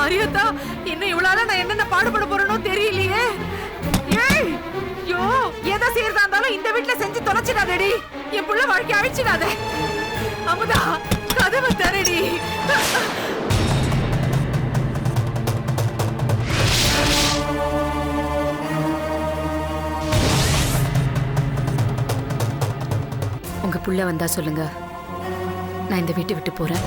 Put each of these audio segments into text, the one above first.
மாரியத்தா, இன்னும் இவ்வளவு நான் என்னென்ன பாடுபட போறேனோ தெரியலையே. ஏய் யோ, எதை செய்யறதா இருந்தாலும் இந்த வீட்டுல செஞ்சு தொலைச்சிடாதடி. என் புள்ள வாழ்க்கை அழிச்சிடாத. அமுதா, கதவை தரடி. உங்க புள்ள வந்தா சொல்லுங்க, நான் இந்த வீட்டை விட்டு போறேன்.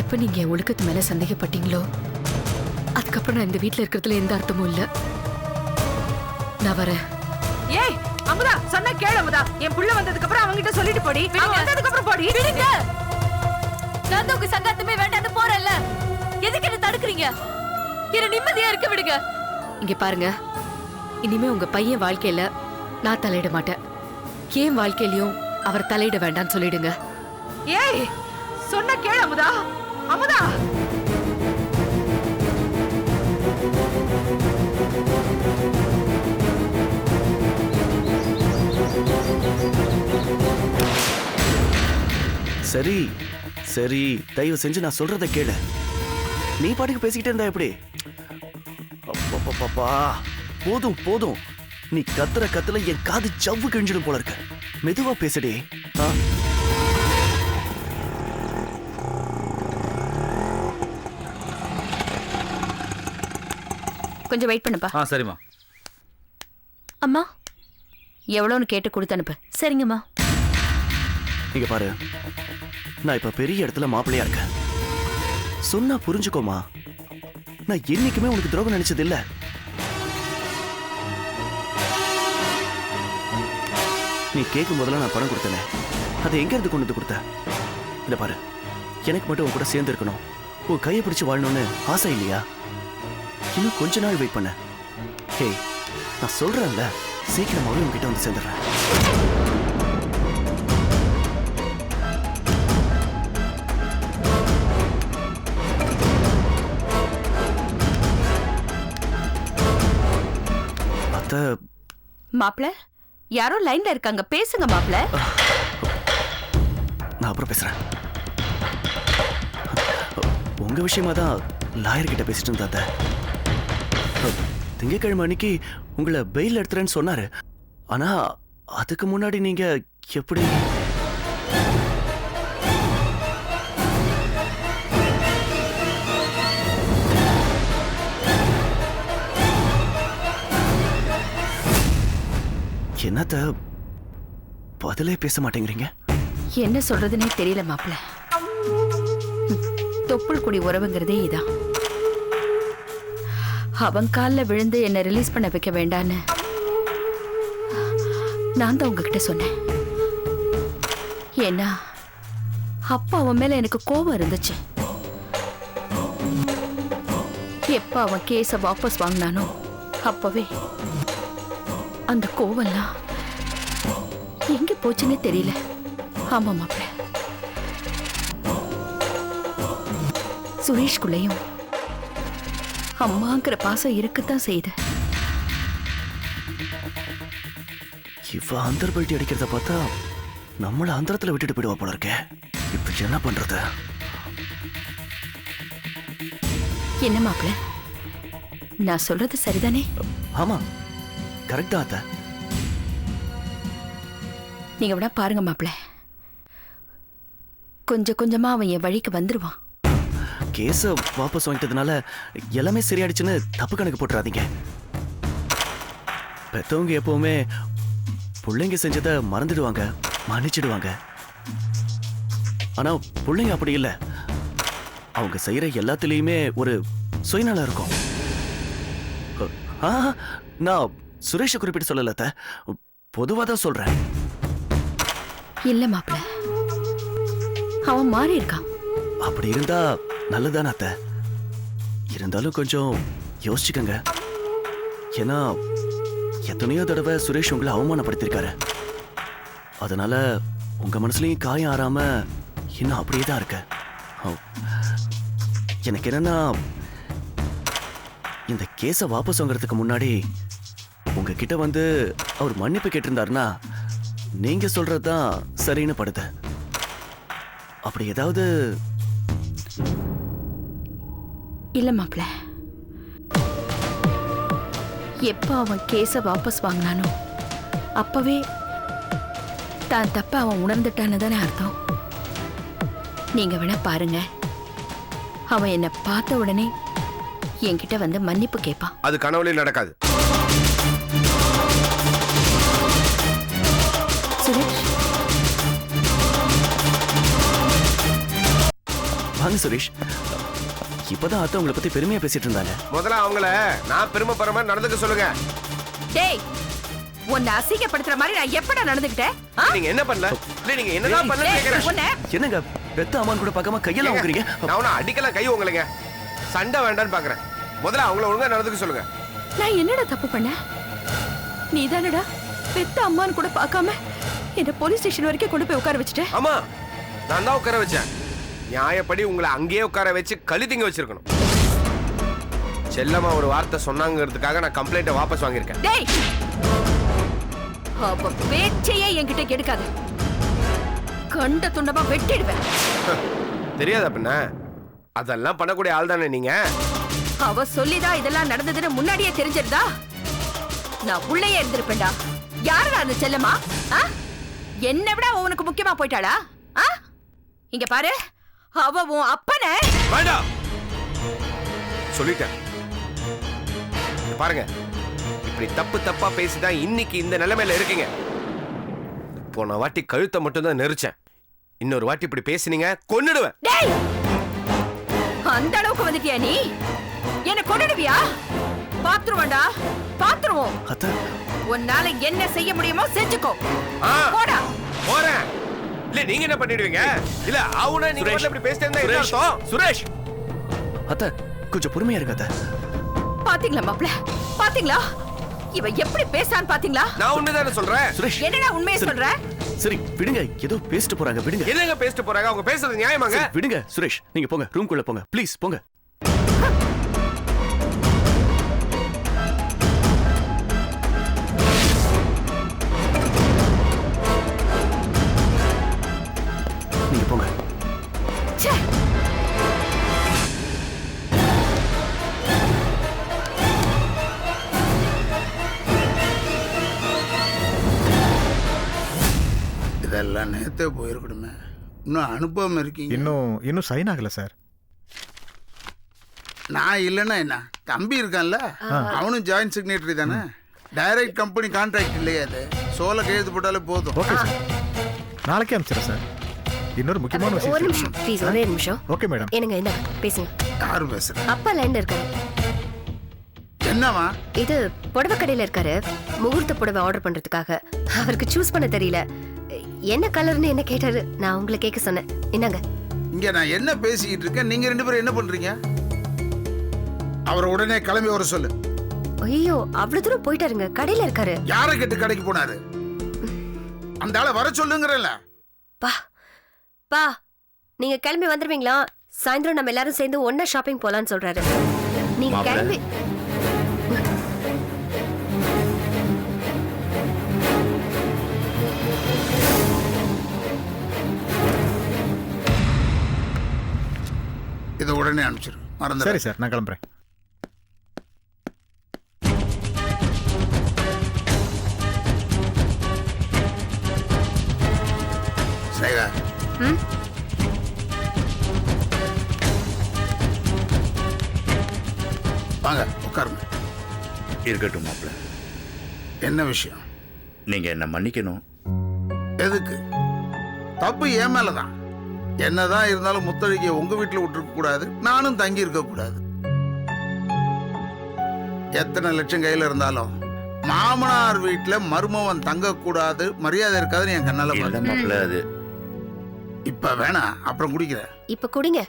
எப்ப நீங்க என் ஒழுக்கத்து மேல சந்தேகப்பட்டீங்களோ அதுக்கப்புறம் நான் இந்த வீட்டுல இருக்கிறதுல எந்த அர்த்தமும் இல்ல. நான் வரேன். ஏய் அமுதா, சொன்ன கேளு அமுதா. என் புள்ள வந்ததுக்கு அப்புறம் அவங்கிட்ட சொல்லிட்டு போடி. வந்ததுக்கு அப்புறம் போடி. விடுங்க. நான் உங்க சங்கத்துமே வேண்டாம்னு போறேன்ல, எதுக்கு என்ன தடுக்குறீங்க? என்ன நிம்மதியா இருக்க விடுங்க. இங்க பாருங்க, இனிமே உங்க பையன் வாழ்க்கையில நான் தலையிட மாட்டேன். ஏன் வாழ்க்கையிலயும் அவர் தலையிட வேண்டாம்னு சொல்லிடுங்க. ஏய் சொன்ன கேளு அமுதா. அமுதா, சரி சரி, தயவு செஞ்சு நான் சொல்றத கேளு. நீ பாட்டுக்கு பேசிக்கிட்டே இருந்தா எப்படி? அப்பா, போதும் போதும். நீ கத்துற கத்துல என் காது ஜவ்வு கிழிஞ்சிடும் போல இருக்க. மெதுவா பேசுடி. கொஞ்சம் வெயிட் பண்ணுப்பா. சரிம்மா. அம்மா, எவ்வளோன்னு கேட்டு கொடுத்து அனுப்பு. சரிங்கம்மா. இங்க பாரு, நான் இப்ப பெரிய இடத்துல மாப்பிள்ளையா இருக்கேன். சொன்னா புரிஞ்சுக்கோமா. நான் என்னைக்குமே உனக்கு துரோகம் நினைச்சது இல்ல. நீ கேட்கும் போதெல்லாம் நான் பணம் கொடுத்தேனே, அதை எங்க இருந்து கொண்டு வந்து கொடுத்த? இத பாரு, எனக்கு மட்டும் உன் கூட சேர்ந்து இருக்கணும், உன் கையை பிடிச்சு வாழணும்னு ஆசை இல்லையா? இன்னும் கொஞ்ச நாள் வெயிட் பண்ண. ஹே, நான் சொல்றேன்ல, சீக்கிரமாவே உன்கிட்ட வந்து சேர்ந்துடுறேன். மாப்ள, யாரோ லைன்ல இருக்காங்க, பேசுங்க மாப்ள. நான் அப்புறம் பேசுறேன். உங்க விஷயமா தான் லாயர் கிட்ட பேசிட்டு இருந்தா. திங்கட்கிழமை அன்னைக்கு உங்களை பெயில் எடுத்துறேன்னு சொன்னாரு. ஆனா அதுக்கு முன்னாடி நீங்க எப்படி? என்னத்த பதிலே பேச மாட்டேங்கிறீங்க? என்ன சொல்றதுன்னே தெரியல மாப்ள. தொப்புள் குடி உறவுங்கிறதே இதான். அவன் காலில் விழுந்து என்ன ரிலீஸ் பண்ண வைக்க வேண்டான்னு நான் தான் உங்ககிட்ட சொன்னேன். ஏன்னா அப்பா அவன் மேல எனக்கு கோபம் இருந்துச்சு. எப்ப அவன் கேஸ வாபஸ் வாங்கினானோ அப்பவே அந்த கோவம்லாம் எங்க போச்சுன்னே தெரியல. ஆமா மாப்பிள்ள, சுரேஷ்குள்ளையும் அம்மாங்கிற பாசம் இருக்கத்தான் செய்யுது. இவ அந்தர் பல்ட்டி அடிக்கிறத பார்த்தா நம்மள அந்தரத்துல விட்டுட்டு போயிடுவா போல இருக்கே. இப்ப என்ன பண்றது? என்ன மாப்பிள்ள, நான் சொல்றது சரிதானே? ஆமா, கரெக்டா அத்த. நீங்க வேணா பாருங்க மாப்பிள்ள, கொஞ்சம் கொஞ்சமா அவன் என் வழிக்கு வந்துருவான். கேஸ வாபஸ் வாங்கிட்டதுனால எல்லாமே சரியாயிடுச்சுன்னு தப்பு கணக்கு போட்டுறாதீங்க. பெத்தவங்க எப்பவுமே பிள்ளைங்க செஞ்சதை மறந்துடுவாங்க, மன்னிச்சிடுவாங்க. ஆனா பிள்ளைங்க அப்படி இல்லை. அவங்க செய்யற எல்லாத்துலயுமே ஒரு சுயநலம் இருக்கும். நான் சுரேஷ குறிப்பிட்டு சொல்லல அத்த, பொதுவா தான் சொல்றேன். இல்ல மாப்பிள்ள, அவன் மாறி இருக்கான். அப்படி இருந்தா நல்லதானே அத்த. இருந்தாலும் கொஞ்சம் யோசிச்சுக்கங்க. ஏன்னா எத்தனையோ தடவை சுரேஷ் உங்களை அவமானப்படுத்திருக்காரு. அதனால உங்க மனசுலயும் காயம் ஆறாம இன்னும் அப்படியே தான் இருக்க. எனக்கு என்னன்னா, இந்த கேஸை வாபஸ் வாங்குறதுக்கு முன்னாடி உங்ககிட்ட வந்து அவர் மன்னிப்பு கேட்டிருந்தாருன்னா நீங்க சொல்றதுதான் சரின்னு படுது. அப்படி ஏதாவது இல்ல மாப்ள, எப்ப அவன் கேஸ வாபஸ் வாங்கினானோ அப்பவே தான் தப்ப அவன் உணர்ந்துட்டான்னு தானே அர்த்தம். நீங்க வேணா பாருங்க, அவன் என்ன பார்த்த உடனே என்கிட்ட வந்து மன்னிப்பு கேட்பான். அது கனவுலயும் நடக்காது. சுரேஷ், வாங்க சுரேஷ். இப்பதான் அத்தை உங்களை பத்தி பெருமையா பேசிட்டு இருந்தாங்க. முதல்ல அவங்கள நான் பெருமைப்படுற மாதிரி நடந்துக்க சொல்லுங்க. டேய், உன்னை அசிங்கப்படுத்துற மாதிரி நான் எப்படா நடந்துக்கிட்டேன்? நீங்க என்ன பண்ணல? இல்ல நீங்க என்னதான் பண்ணல கேக்குறேன். உன்னை என்னங்க பெத்த அம்மான் கூட பார்க்காம கையெல்லாம் ஊக்குறீங்க? நான் உன்னை அடிக்கலாம் கை உங்களுங்க. சண்டை வேண்டான்னு பாக்குறேன். முதல்ல அவங்கள ஒழுங்கா நடந்துக்க சொல்லுங்க. நான் என்னடா தப்பு பண்ண? நீ தானடா பெத்த அம்மான்னு கூட பார்க்காம என்ன போலீஸ் ஸ்டேஷன் வரைக்கும் கொண்டு போய் உட்கார வச்சுட்ட. ஆமா, நான் தான் உட்கார வச்சேன். நியாயப்படி உங்களை அங்கேயே உட்கார வச்சு கழுத்திங்க வச்சிருக்கணும். செல்லம்மா ஒரு வார்த்தை சொன்னாங்கிறதுக்காக நான் கம்ப்ளைண்ட்டை வாபஸ் வாங்கியிருக்கேன். டேய், அவ பேச்சையே என்கிட்ட கெடுக்காது. கண்ட துண்டமா வெட்டிடுவேன். தெரியாது அப்படின்னா அதெல்லாம் பண்ணக்கூடிய ஆள் தானே நீங்க. அவ சொல்லிதான் இதெல்லாம் நடந்ததுன்னு முன்னாடியே தெரிஞ்சிருந்தா நான் உள்ளேயே இருந்திருப்பேன்டா. யாருடா அந்த செல்லம்மா? என்னை விட உனக்கு முக்கியமா போயிட்டாளா? இங்க பாரு, அவ உன் அப்பனை. வேண்டாம் சொல்லிட்டேன். பாருங்க, இப்படி தப்பு தப்பா பேசிதான் இன்னைக்கு இந்த நிலைமையில இருக்கீங்க. போன வாட்டி கழுத்தை மட்டும் தான் நெரிச்சேன். இன்னொரு வாட்டி இப்படி பேசினீங்க கொன்னுடுவேன். டேய், அந்த அளவுக்கு வந்துட்டியா நீ? என்ன கொன்னுடுவியா? பாத்துருவோம்டா, பாத்துருவோம். அத்தை, உன்னால என்ன செய்ய முடியுமோ செஞ்சுக்கோ. ஆ, போடா. போறேன். இல்ல நீங்க என்ன பண்ணிடுவீங்க? இல்ல அவனா நீங்க வந்து இப்படி பேசிட்டே இருந்தா என்ன அர்த்தம்? சுரேஷ், அத்தை கொஞ்சம் பொறுமையா இருங்க அத்தை. பாத்தீங்களா மாப்ள, பாத்தீங்களா இவ எப்படி பேசான்னு பாத்தீங்களா? நான் உண்மைதானே சொல்றேன். சுரேஷ், என்னடா உண்மையை சொல்ற? சரி விடுங்க, ஏதோ பேசிட்டு போறாங்க, விடுங்க. என்னங்க பேசிட்டு போறாங்க? அவங்க பேசுறது நியாயமாங்க? சரி, விடுங்க சுரேஷ், நீங்க போங்க, ரூம்குள்ள போங்க ப்ளீஸ், போங்க. நீங்க போங்க. ச்சே, இதெல்லாம் நேத்தே போயிருக்கணுமே, இன்னும் அனுபவம் இருக்கீங்க. இன்னும் சைன் ஆகல சார். நான் இல்லைன்னா என்ன, தம்பி இருக்கான்ல, அவனும் ஜாயின்ட் சிக்னேட்டரி தானே. டைரக்ட் கம்பெனி கான்ட்ராக்ட் இல்லையா அது, சோலை கையெழுத்து போட்டாலே போதும். ஓகே சார், நாளைக்கே அனுப்பிச்சிடுறேன் சார். இன்னொரு முக்கியமான ஒரு விஷயம். நிமிஷம் ப்ளீஸ், ஒரே நிமிஷம். Okay madam. என்னங்க இந்த பேசுங்க. யாரு பேசுற? அப்பா லைன்ல இருக்காரு. என்னவா? இது புடவை கடையில இருக்காரு, முகூர்த்த புடவை ஆர்டர் பண்றதுக்காக. அவருக்கு சூஸ் பண்ண தெரியல, என்ன கலர்னு என்ன கேட்டாரு. நான் உங்களை கேட்க சொன்னேன். என்னங்க இங்க நான் என்ன பேசிக்கிட்டு இருக்கேன், நீங்க ரெண்டு பேரும் என்ன பண்றீங்க? அவரை உடனே கிளம்பி வர சொல்லு. ஐயோ, அவ்வளவு தூரம் போயிட்டாருங்க, கடையில இருக்காரு. யாரை கேட்டு கடைக்கு போனாரு? அந்த ஆளை வர சொல்லுங்கிறல்ல. பா பா, நீங்க கிளம்பி வந்துருவீங்களா? சாயந்தரம் நம்ம எல்லாரும் சேர்ந்து ஒன்னா ஷாப்பிங் போலான்னு சொல்றாரு. நீங்க கிளம்பி. இதை உடனே அனுப்பிச்சிரு, மறந்து. சரி சார், நான் கிளம்புறேன். சேகா, வாங்க உட்காருங்க. இருக்கட்டும் மாப்பிள்ள. என்ன விஷயம்? நீங்க என்ன மன்னிக்கணும். எதுக்கு? தப்பு என் மேலதான். என்னதான் இருந்தாலும் முத்தழிக்க உங்க வீட்டுல விட்டுருக்க கூடாது, நானும் தங்கி இருக்க கூடாது. எத்தனை லட்சம் கையில இருந்தாலும் மாமனார் வீட்டுல மருமவன் தங்க கூடாது, மரியாதை இருக்காதுன்னு என் கண்ணால இல்ல பார்த்தேன். மாப்பிள்ள, அது இப்ப வேணாம், அப்புறம் குடிக்கிறேன். இப்ப குடிங்க.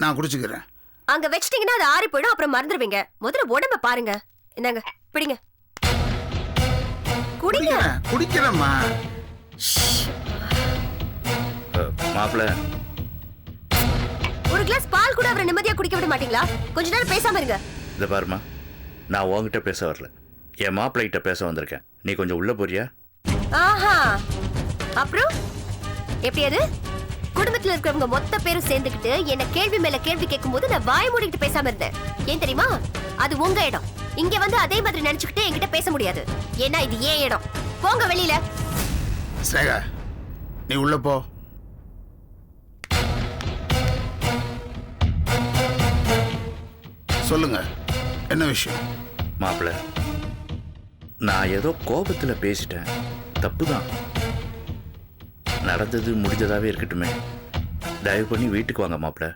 நான் குடிச்சுக்கிறேன். அங்க வச்சிட்டீங்கன்னா அது ஆறி போயிடும், அப்புறம் மறந்துடுவீங்க. முதல்ல உடம்ப பாருங்க. என்னங்க பிடிங்க, குடிங்க. குடிக்கிறேம்மா. மாப்பிள்ள, ஒரு கிளாஸ் பால் கூட அவரை நிம்மதியா குடிக்க விட மாட்டீங்களா? கொஞ்ச நேரம் பேசாம இருங்க. இதை பாருமா, நான் உன்கிட்ட பேச வரல, என் மாப்பிள்ளை கிட்ட பேச வந்திருக்கேன். நீ கொஞ்சம் உள்ள போறியா? ஆஹா, அப்புறம் எப்படி அது குடும்பத்துல இருக்கிறவங்க மொத்த பேரும் சேர்ந்துக்கிட்டு என்ன கேள்வி மேல கேள்வி கேட்கும் போது நான் வாய மூடிட்டு பேசாம இருந்தேன். ஏன் தெரியுமா? அது உங்க இடம். இங்க வந்து அதே மாதிரி நினைச்சுக்கிட்டு என்கிட்ட பேச முடியாது. ஏன்னா இது ஏன் இடம். போங்க வெளியில. ஸ்னேகா, நீ உள்ள போ. சொல்லுங்க, என்ன விஷயம்? மாப்பிள்ள, நான் ஏதோ கோபத்துல பேசிட்டேன், தப்புதான். நடந்தது முடிஞ்சதாவே இருக்கட்டுமே. தயவு பண்ணி வீட்டுக்கு வாங்க மாப்பிள்ள.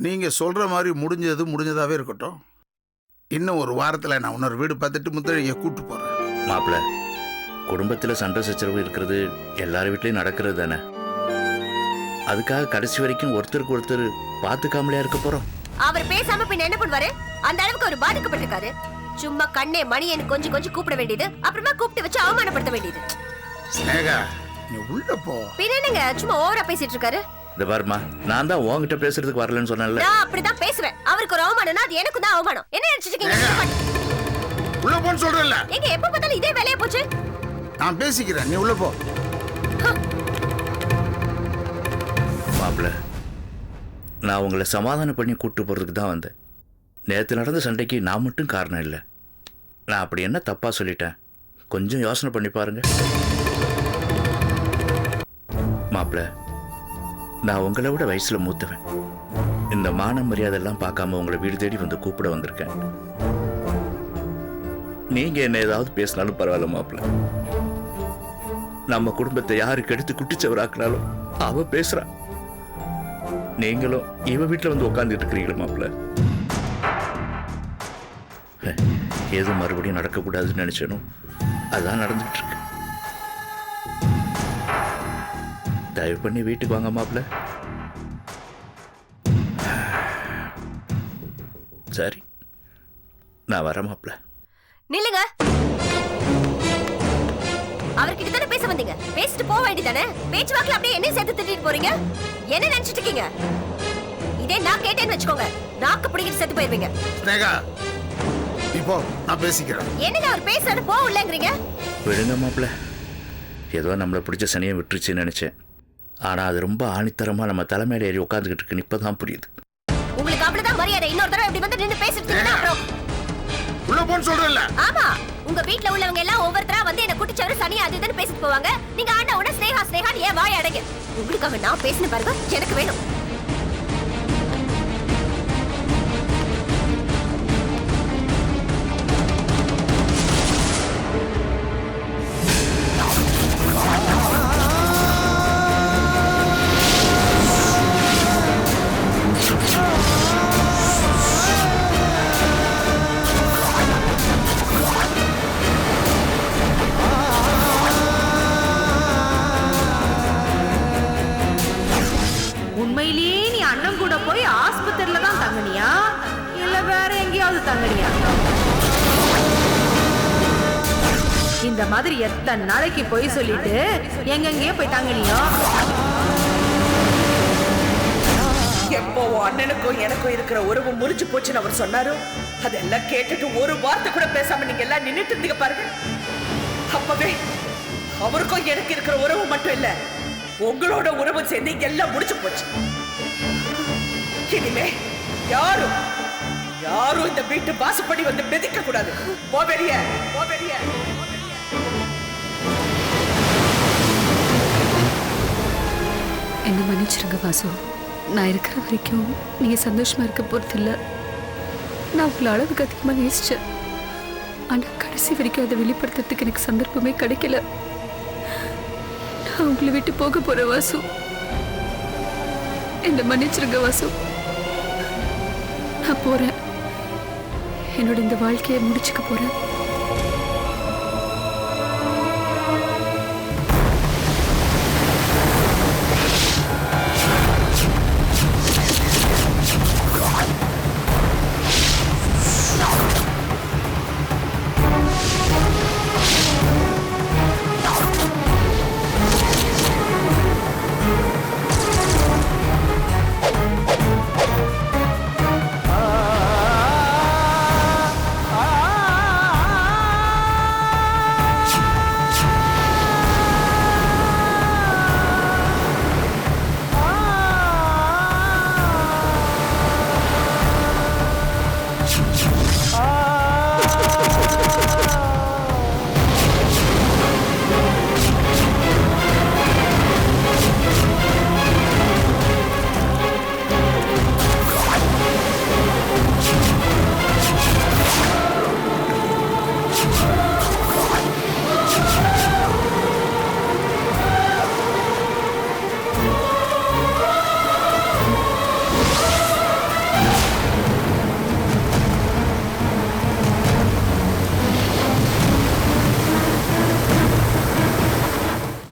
நீங்க சொல்ற மாதிரி முடிஞ்சதாவே இருக்கட்டும். இன்னும் ஒரு வாரத்துல நான் இன்னொரு வீடு பார்த்துட்டு முத்தழகியை கூட்டு போறேன். மாப்பிள்ள, குடும்பத்துல சண்டை சச்சரவு இருக்கிறது எல்லார் வீட்லயும் நடக்கிறது தானே. அதுக்காக கடைசி வரைக்கும் ஒருத்தருக்கு ஒருத்தர் பார்த்துக்காமலே இருக்க போறோம். அவர் பேசாம பின்ன என்ன பண்ணுவாரு? அந்த அளவுக்கு ஒரு பாதிக்கப்பட்டிருக்காரு. சும்மா கண்ணே மணியன்னு கொஞ்சம் கொஞ்சம் கூப்பிட வேண்டியது, அப்புறமா கூப்பிட்டு வச்சு அவமானப்படுத்த வேண்டியது. ஸ்னேகா, நீ உள்ள போ. பின்ன என்னங்க சும்மா ஓவரா பேசிட்டு இருக்காரு? இந்த பாருமா, நான் தான் உன்கிட்ட பேசுறதுக்கு வரலன்னு சொன்னேன்ல. நான் அப்படிதான் பேசுவேன். அவருக்கு ஒரு அவமானம்னா அது எனக்கு தான் அவமானம். என்ன நினைச்சிட்டு இருக்கீங்க? உள்ள போன்னு சொல்றேன்ல. எங்க எப்ப பார்த்தாலும் இதே வேலையா போச்சு. நான் பேசிக்கிறேன், நீ உள்ள போ. மாப்பிள்ள, நான் உங்களை சமாதானம் பண்ணி கூட்டு போறதுக்கு தான் வந்தேன். நேற்று நடந்த சண்டைக்கு நான் மட்டும் காரணம் இல்லை. நான் அப்படி என்ன தப்பா சொல்லிட்டேன்? கொஞ்சம் யோசனை பண்ணி பாருங்க. மாப்பிள்ள, நான் உங்களை விட வயசுல மூத்தவன். இந்த மான மரியாதை எல்லாம் பார்க்காம உங்களை வீடு தேடி வந்து கூப்பிட வந்திருக்கேன். நீங்க என்ன ஏதாவது பேசினாலும் பரவாயில்ல மாப்பிள்ள. நம்ம குடும்பத்தை யாருக்கு எடுத்து குட்டிச்சவராக்குனாலும் அவ பேசுறா. நீங்களும் இவ வீட்டுல வந்து உட்காந்துட்டு இருக்கிறீங்களா மாப்பிள்ள? எது மறுபடியும் நடக்கக்கூடாதுன்னு நினைச்சேனோ அதான் நடந்துட்டு இருக்கு. தயவு பண்ணி வீட்டுக்கு வாங்க மாப்பிள்ள. சரி, நான் வரேன் மாப்பிள்ள. நில்லுங்க. அவர்கிட்ட தானே பேச வந்தீங்க, பேசிட்டு போக வேண்டியதானே? பேச்சு வாக்குல அப்படியே என்ன சேர்த்து திட்டிட்டு போறீங்க? என்ன நினைச்சிட்டு இருக்கீங்க? இதே நான் கேட்டேன்னு வச்சுக்கோங்க, நாக்கு பிடிக்கிட்டு செத்து போயிருவீங்க. ஸ்னேகா, நீ போ, நான் பேசிக்கிறேன். என்னங்க அவர் பேசுறது போகலங்கிறீங்க? விடுங்க மாப்பிள்ள. ஏதோ நம்மளை பிடிச்ச சனியை விட்டுருச்சுன்னு நினைச்சேன். ஆனா அது ரொம்ப ஆணித்தரமா நம்ம தலைமையில ஏறி உட்காந்துக்கிட்டு இருக்கு. இப்பதான் புரியுது. உங்களுக்கு அவ்வளவுதான் மரியாதை. இன்னொரு தடவை இப்படி வந்து நின்னு பேசிட்டு இருக்கீங்க அப்புறம் உள்ள போன்னு சொல்றேன்ல. ஆமா, உங்க வீட்ல உள்ளவங்க எல்லாம் ஒவ்வொருத்தரா வந்து என்ன குட்டிச்சவரு சனி அது இதுன்னு பேசிட்டு போவாங்க. நீங்க ஆனா உடனே ஸ்னேகா ஸ்னேகான்னு ஏன் வாய் அடைங்க. உங்களுக்காக நான் பேசின பாருங்க, எனக்கு வேணும். உண்மையிலேயே நீ அண்ணன் கூட போய் ஆஸ்பத்திரியில தான் தங்கனியா இல்ல வேற எங்கேயாவது தங்கனியா? இந்த மாதிரி எத்தனை நாளைக்கு போய் சொல்லிட்டு எங்கெங்கேயோ போய் தங்கனியோ? எப்போ அண்ணனுக்கும் எனக்கும் இருக்கிற உறவு முறிஞ்சு போச்சுன்னு அவர் சொன்னாரோ அதெல்லாம் கேட்டுட்டு ஒரு வார்த்தை கூட பேசாம நீங்க எல்லாம் நின்னுட்டு இருந்தீங்க பாருங்க. அப்பவே அவருக்கும் எனக்கு இருக்கிற உறவு மட்டும் இல்ல, உங்களோட உறவு சேர்ந்து எல்லாம் முடிச்சு போச்சு. இனிமே யாரும் யாரும் இந்த வீட்டு வாசப்படி வந்து மிதிக்க கூடாது. போ வெளிய, போ வெளிய. என்ன மன்னிச்சிருங்க வாசு. நான் இருக்கிற வரைக்கும் நீங்க சந்தோஷமா இருக்க போறது இல்ல. நான் உங்களை அளவுக்கு அதிகமா நேசிச்சேன். ஆனா கடைசி வரைக்கும் அதை வெளிப்படுத்துறதுக்கு எனக்கு சந்தர்ப்பமே கிடைக்கல. நான் உங்களை விட்டு போக போறேன் வாசு. என்ன மன்னிச்சிருங்க வாசு. நான் போறேன். என்னோட இந்த வாழ்க்கையை முடிச்சுக்க போறேன்.